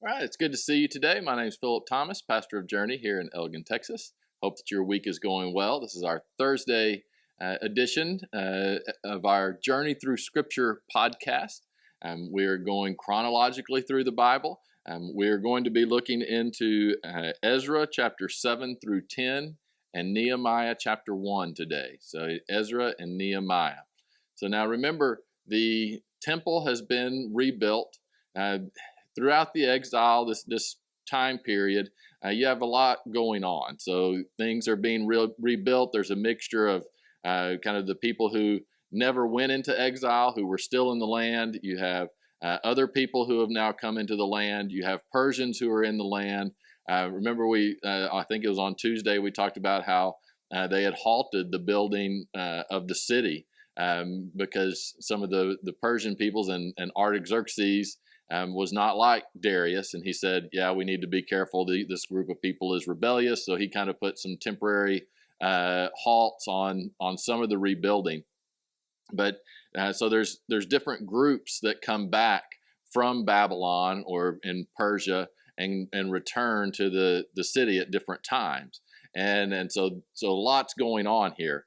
All right, it's good to see you today. My name is Philip Thomas, pastor of Journey here in Elgin, Texas. Hope that your week is going well. This is our Thursday edition of our Journey Through Scripture podcast. We are going chronologically through the Bible. We are going to be looking into Ezra chapter 7 through 10 and Nehemiah chapter 1 today. So Ezra and Nehemiah. So now remember, the temple has been rebuilt. Throughout the exile, this time period, you have a lot going on. So things are being rebuilt. There's a mixture of kind of the people who never went into exile, who were still in the land. You have other people who have now come into the land. You have Persians who are in the land. Remember, I think it was on Tuesday, we talked about how they had halted the building of the city because some of the Persian peoples and Artaxerxes was not like Darius, and he said, yeah, we need to be careful. This group of people is rebellious, so he kind of put some temporary halts on some of the rebuilding. But so there's different groups that come back from Babylon or in Persia and return to the city at different times, and so lots going on here.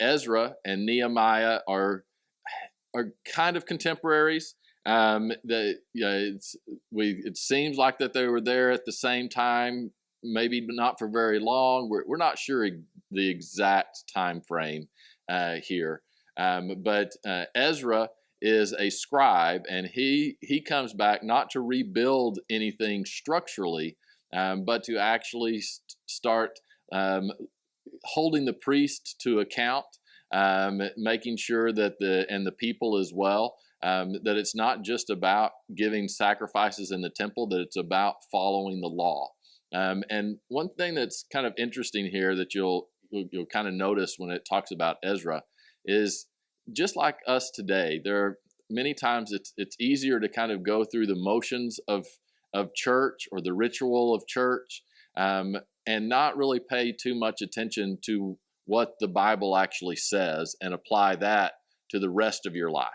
Ezra and Nehemiah are kind of contemporaries. It seems like that they were there at the same time, maybe not for very long. We're not sure the exact time frame here, but Ezra is a scribe, and he comes back not to rebuild anything structurally, but to actually start holding the priest to account, making sure that the people as well. That it's not just about giving sacrifices in the temple, that it's about following the law. And one thing that's kind of interesting here that you'll kind of notice when it talks about Ezra is, just like us today, there are many times it's easier to kind of go through the motions of church or the ritual of church, and not really pay too much attention to what the Bible actually says and apply that to the rest of your life.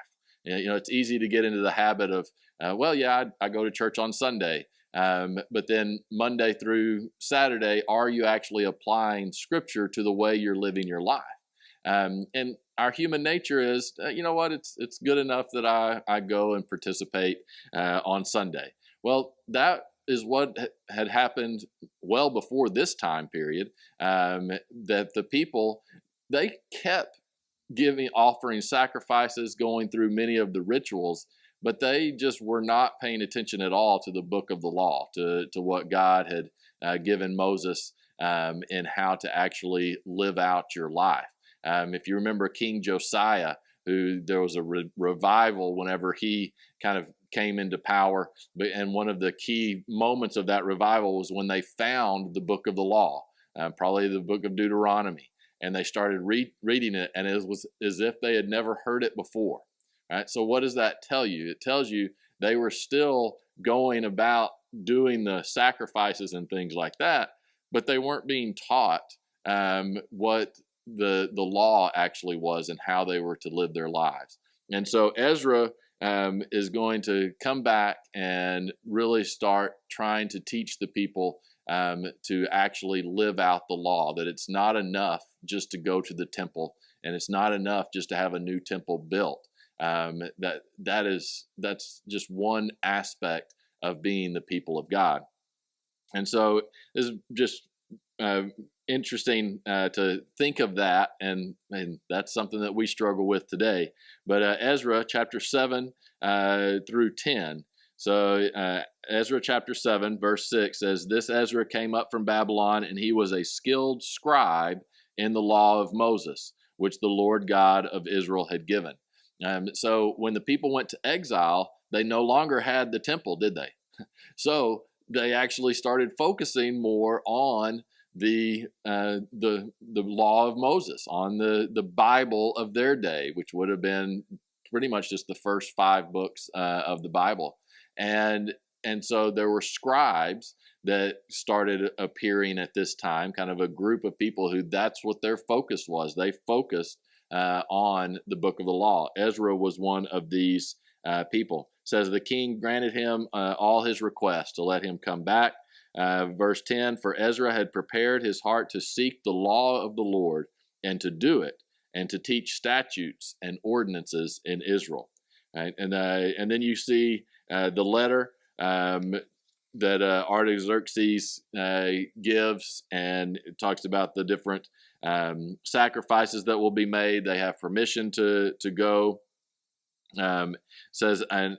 It's easy to get into the habit of, I go to church on Sunday, but then Monday through Saturday, are you actually applying Scripture to the way you're living your life? And our human nature is, it's good enough that I go and participate on Sunday. Well, that is what had happened well before this time period, that the people, they kept offering sacrifices, going through many of the rituals, but they just were not paying attention at all to the book of the law, to what God had given Moses in how to actually live out your life. If you remember King Josiah, who there was a revival whenever he kind of came into power, and one of the key moments of that revival was when they found the book of the law, probably the book of Deuteronomy. And they started reading it, and it was as if they had never heard it before. Right? So what does that tell you? It tells you they were still going about doing the sacrifices and things like that, but they weren't being taught what the law actually was and how they were to live their lives. And so Ezra is going to come back and really start trying to teach the people to actually live out the law, that it's not enough just to go to the temple, and it's not enough just to have a new temple built. That's just one aspect of being the people of God. And so this is just interesting to think of that, and that's something that we struggle with today. But Ezra chapter 7 through 10. So Ezra chapter 7 verse 6 says, "This Ezra came up from Babylon, and he was a skilled scribe in the law of Moses, which the Lord God of Israel had given." So when the people went to exile, they no longer had the temple, did they? So they actually started focusing more on the law of Moses, on the Bible of their day, which would have been pretty much just the first 5 books of the Bible. And so there were scribes that started appearing at this time, kind of a group of people who that's what their focus was. They focused on the book of the law. Ezra was one of these people. says the king granted him all his requests to let him come back. Verse 10, for Ezra had prepared his heart to seek the law of the Lord and to do it, and to teach statutes and ordinances in Israel. Right? And then you see the letter that Artaxerxes gives, and it talks about the different sacrifices that will be made. They have permission to go. Says in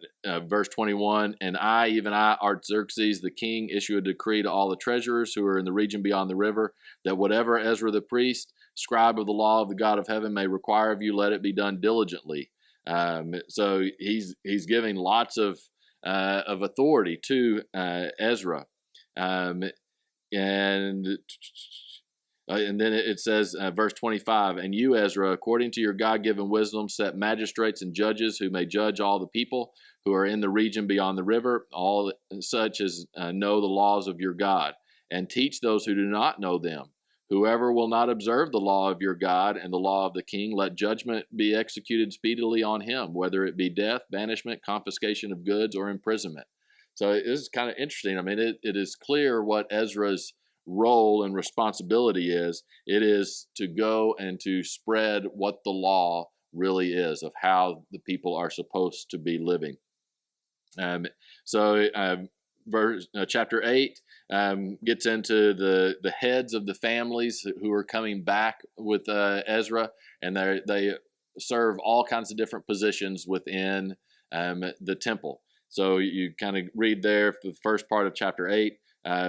verse 21, and even I, Artaxerxes, the king, issue a decree to all the treasurers who are in the region beyond the river, that whatever Ezra the priest, scribe of the law of the God of heaven, may require of you, let it be done diligently. So he's giving lots of authority to Ezra, and then it says, verse 25, and you, Ezra, according to your God-given wisdom, set magistrates and judges who may judge all the people who are in the region beyond the river, all such as know the laws of your God, and teach those who do not know them. Whoever will not observe the law of your God and the law of the king, let judgment be executed speedily on him, whether it be death, banishment, confiscation of goods, or imprisonment. So it is kind of interesting. I mean, it is clear what Ezra's role and responsibility is. It is to go and to spread what the law really is of how the people are supposed to be living. Chapter 8 gets into the heads of the families who are coming back with Ezra, and they serve all kinds of different positions within the temple. So you kind of read there for the first part of chapter 8.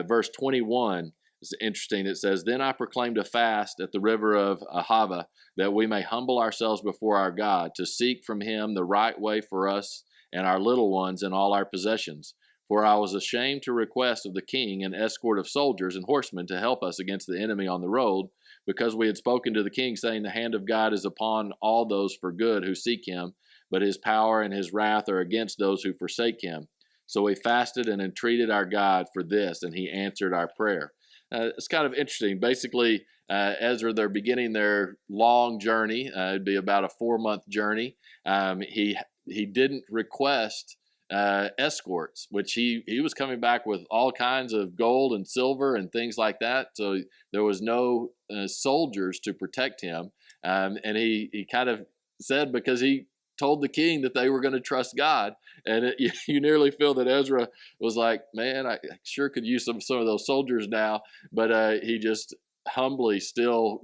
Verse 21 is interesting. It says, then I proclaimed a fast at the river of Ahava, that we may humble ourselves before our God, to seek from him the right way for us and our little ones and all our possessions. For I was ashamed to request of the king an escort of soldiers and horsemen to help us against the enemy on the road, because we had spoken to the king, saying, the hand of God is upon all those for good who seek him, but his power and his wrath are against those who forsake him. So we fasted and entreated our God for this, and he answered our prayer. It's kind of interesting. Basically, Ezra, they're beginning their long journey. It'd be about a 4-month journey. He didn't request escorts, which he was coming back with all kinds of gold and silver and things like that. So there was no soldiers to protect him. And he kind of said, because he told the king that they were going to trust God. And you nearly feel that Ezra was like, man, I sure could use some of those soldiers now. But he just humbly still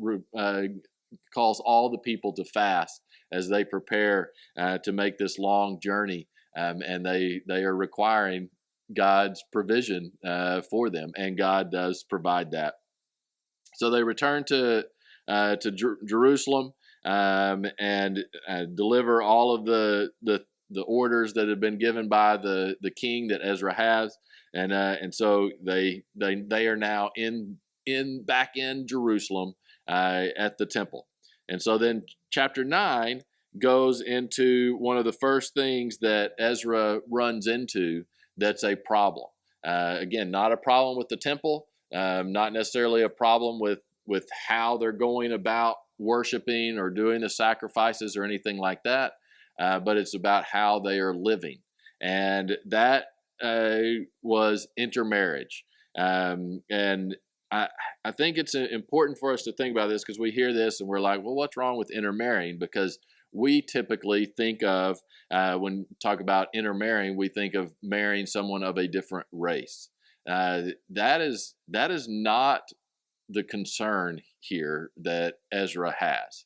calls all the people to fast as they prepare to make this long journey. And they are requiring God's provision for them, and God does provide that. So they return to Jerusalem and deliver all of the orders that have been given by the king that Ezra has, and so they are now back in Jerusalem at the temple. And so then chapter 9 goes into one of the first things that Ezra runs into that's a problem. Again, not a problem with the temple, not necessarily a problem with how they're going about worshiping or doing the sacrifices or anything like that, but it's about how they are living. And that was intermarriage. And I think it's important for us to think about this, because we hear this and we're like, well, what's wrong with intermarrying? Because we typically think of, when we talk about intermarrying, we think of marrying someone of a different race. That is not the concern here that Ezra has.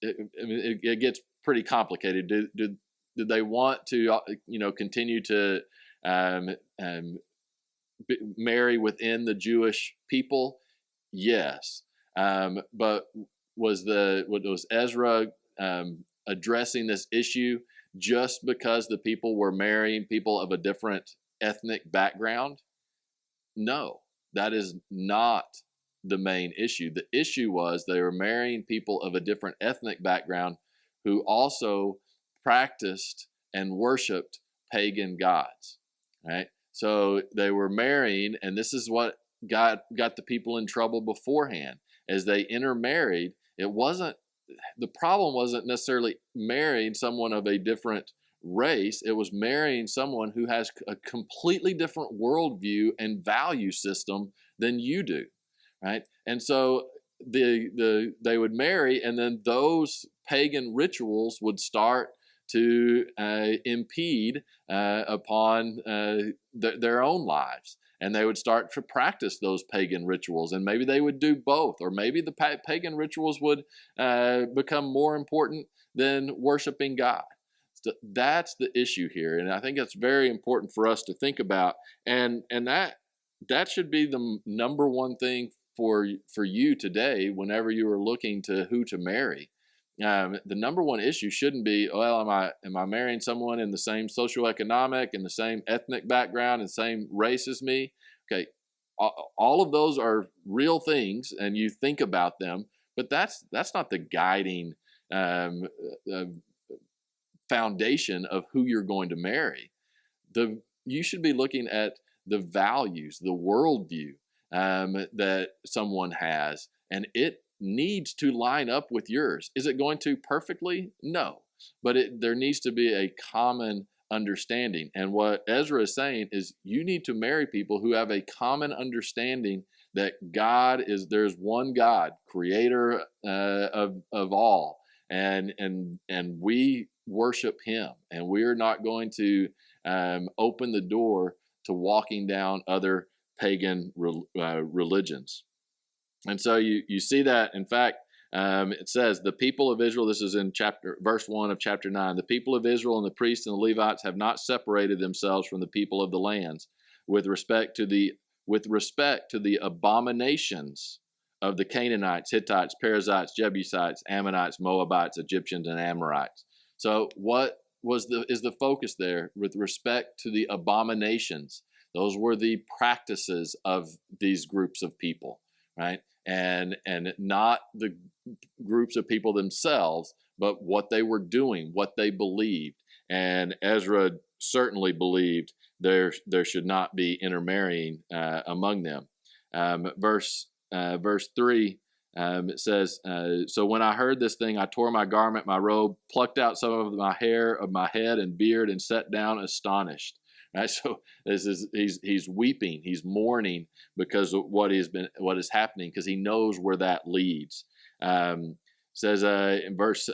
It gets pretty complicated. Did they want to, continue to marry within the Jewish people? Yes, but was Ezra addressing this issue just because the people were marrying people of a different ethnic background? No, that is not the main issue. The issue was they were marrying people of a different ethnic background who also practiced and worshiped pagan gods, right? So they were marrying, and this is what got the people in trouble beforehand. As they intermarried, the problem wasn't necessarily marrying someone of a different race. It was marrying someone who has a completely different worldview and value system than you do, right? And so they would marry, and then those pagan rituals would start to impede upon their own lives. And they would start to practice those pagan rituals, and maybe they would do both, or maybe the pagan rituals would become more important than worshiping God. So that's the issue here, and I think it's very important for us to think about, and that should be the number one thing for you today whenever you are looking to who to marry. The number one issue shouldn't be, well, am I marrying someone in the same socioeconomic and the same ethnic background and same race as me? Okay, all of those are real things, and you think about them, but that's not the guiding foundation of who you're going to marry. You should be looking at the values, the worldview that someone has, and it needs to line up with yours. Is it going to perfectly? No, but there needs to be a common understanding. And what Ezra is saying is you need to marry people who have a common understanding that there's one God, creator of all, and we worship him, and we're not going to open the door to walking down other pagan religions. And so you see that, in fact, it says, the people of Israel, this is in verse 1 of chapter 9, the people of Israel and the priests and the Levites have not separated themselves from the people of the lands with respect to the abominations of the Canaanites, Hittites, Perizzites, Jebusites, Ammonites, Moabites, Egyptians, and Amorites. So what is the focus there with respect to the abominations? Those were the practices of these groups of people, right? And not the groups of people themselves, but what they were doing, what they believed. And Ezra certainly believed there should not be intermarrying among them. Verse 3, it says, so when I heard this thing, I tore my garment, my robe, plucked out some of my hair of my head and beard, and sat down astonished. Right? So he's weeping, he's mourning because of what is happening, because he knows where that leads. Says in verse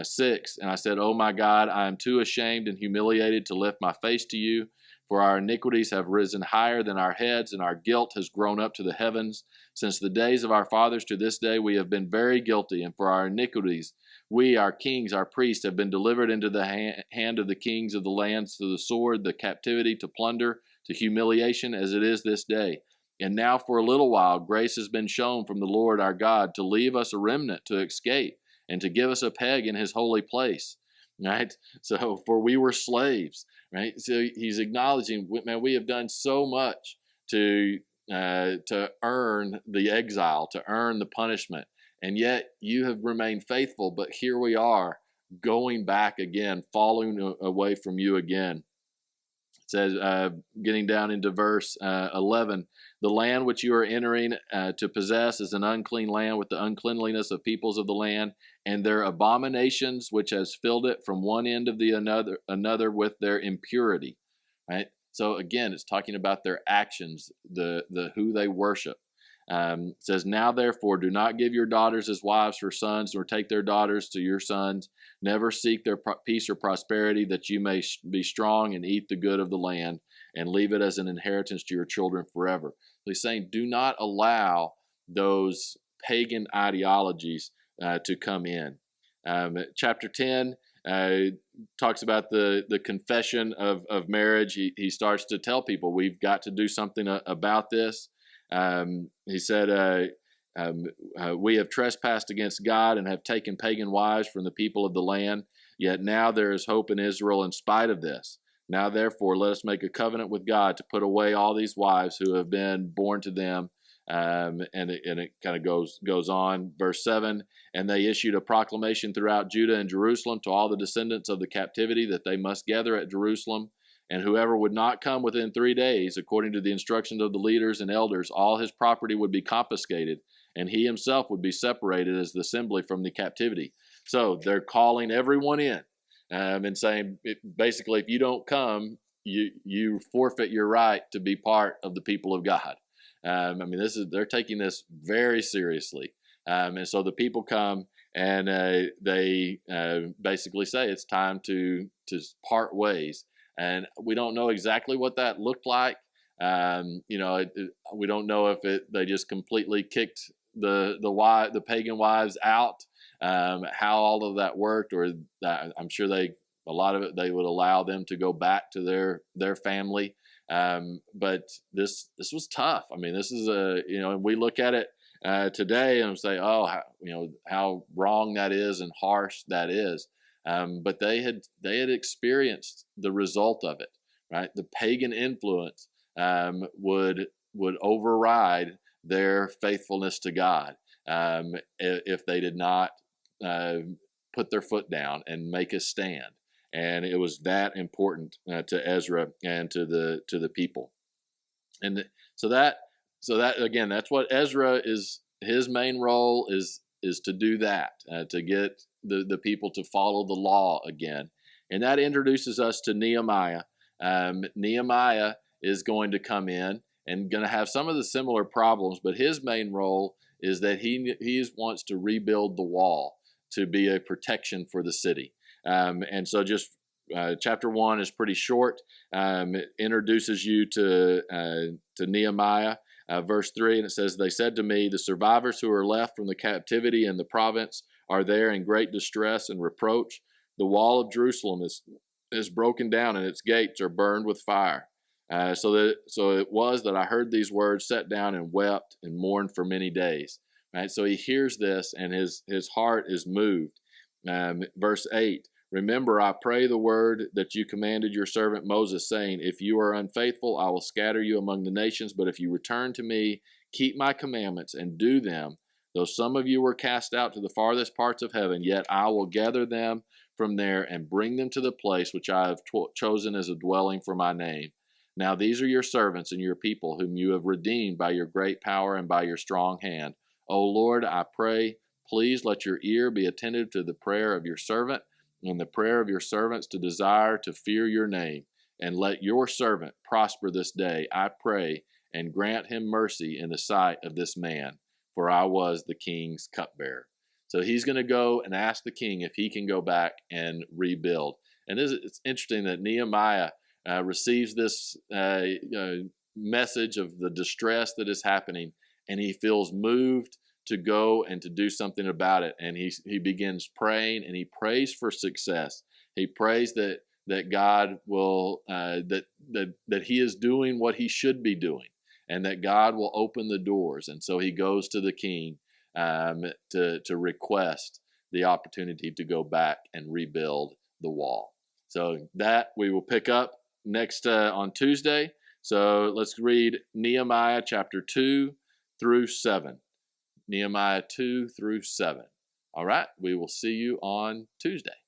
6, and I said, "Oh my God, I am too ashamed and humiliated to lift my face to you, for our iniquities have risen higher than our heads, and our guilt has grown up to the heavens. Since the days of our fathers to this day, we have been very guilty, and for our iniquities, we, our kings, our priests, have been delivered into the hand of the kings of the lands, to the sword, the captivity, to plunder, to humiliation, as it is this day. And now for a little while, grace has been shown from the Lord our God to leave us a remnant to escape, and to give us a peg in his holy place." Right? So, for we were slaves, right? So he's acknowledging, man, we have done so much to earn the exile, to earn the punishment, and yet you have remained faithful. But here we are, going back again, falling away from you again. It says, getting down into verse 11, the land which you are entering to possess is an unclean land with the uncleanliness of peoples of the land, and their abominations which has filled it from one end of the another with their impurity. Right? So again, it's talking about their actions, the who they worship. It says, now therefore do not give your daughters as wives for sons, nor take their daughters to your sons. Never seek their peace or prosperity, that you may be strong and eat the good of the land, and leave it as an inheritance to your children forever. So he's saying, do not allow those pagan ideologies to come in. Chapter 10 talks about the confession of marriage. He starts to tell people, we've got to do something about this. He said, we have trespassed against God and have taken pagan wives from the people of the land. Yet now there is hope in Israel in spite of this. Now therefore let us make a covenant with God to put away all these wives who have been born to them. And it kind of goes on. Verse 7, and they issued a proclamation throughout Judah and Jerusalem to all the descendants of the captivity that they must gather at Jerusalem. And whoever would not come within 3 days, according to the instructions of the leaders and elders, all his property would be confiscated, and he himself would be separated as the assembly from the captivity. So they're calling everyone in. and saying basically, if you don't come, you forfeit your right to be part of the people of God. I mean, they're taking this very seriously, and so the people come and they basically say it's time to part ways, and we don't know exactly what that looked like. We don't know if they just completely kicked the pagan wives out, how all of that worked, or I'm sure a lot of it they would allow them to go back to their family. But this was tough. I mean, this is and we look at it today and say, oh, how wrong that is and harsh that is. But they had experienced the result of it, right? The pagan influence would override their faithfulness to God if they did not put their foot down and make a stand. And it was that important to Ezra and to the people. And so that again, that's what Ezra is. His main role is to do that, to get the people to follow the law again. And that introduces us to Nehemiah. Nehemiah is going to come in and going to have some of the similar problems, but his main role is that he wants to rebuild the wall to be a protection for the city. And so just chapter 1 is pretty short. It introduces you to Nehemiah, verse 3, and it says, "They said to me, the survivors who are left from the captivity in the province are there in great distress and reproach. The wall of Jerusalem is broken down, and its gates are burned with fire. So it was that I heard these words, sat down and wept and mourned for many days." Right? So he hears this, and his heart is moved. Verse 8, "Remember, I pray the word that you commanded your servant Moses, saying, if you are unfaithful, I will scatter you among the nations. But if you return to me, keep my commandments and do them, though some of you were cast out to the farthest parts of heaven, yet I will gather them from there and bring them to the place which I have chosen as a dwelling for my name. Now these are your servants and your people, whom you have redeemed by your great power and by your strong hand. O Lord, I pray, please let your ear be attentive to the prayer of your servant and the prayer of your servants to desire to fear your name. And let your servant prosper this day, I pray, and grant him mercy in the sight of this man, for I was the king's cupbearer." So he's going to go and ask the king if he can go back and rebuild. And it's interesting that Nehemiah receives this message of the distress that is happening, and he feels moved to go and to do something about it. And he begins praying, and he prays for success. He prays that God will that he is doing what he should be doing, and that God will open the doors. And so he goes to the king to request the opportunity to go back and rebuild the wall. So that we will pick up next on Tuesday. So let's read Nehemiah chapter 2 through 7. Nehemiah 2 through 7. All right, we will see you on Tuesday.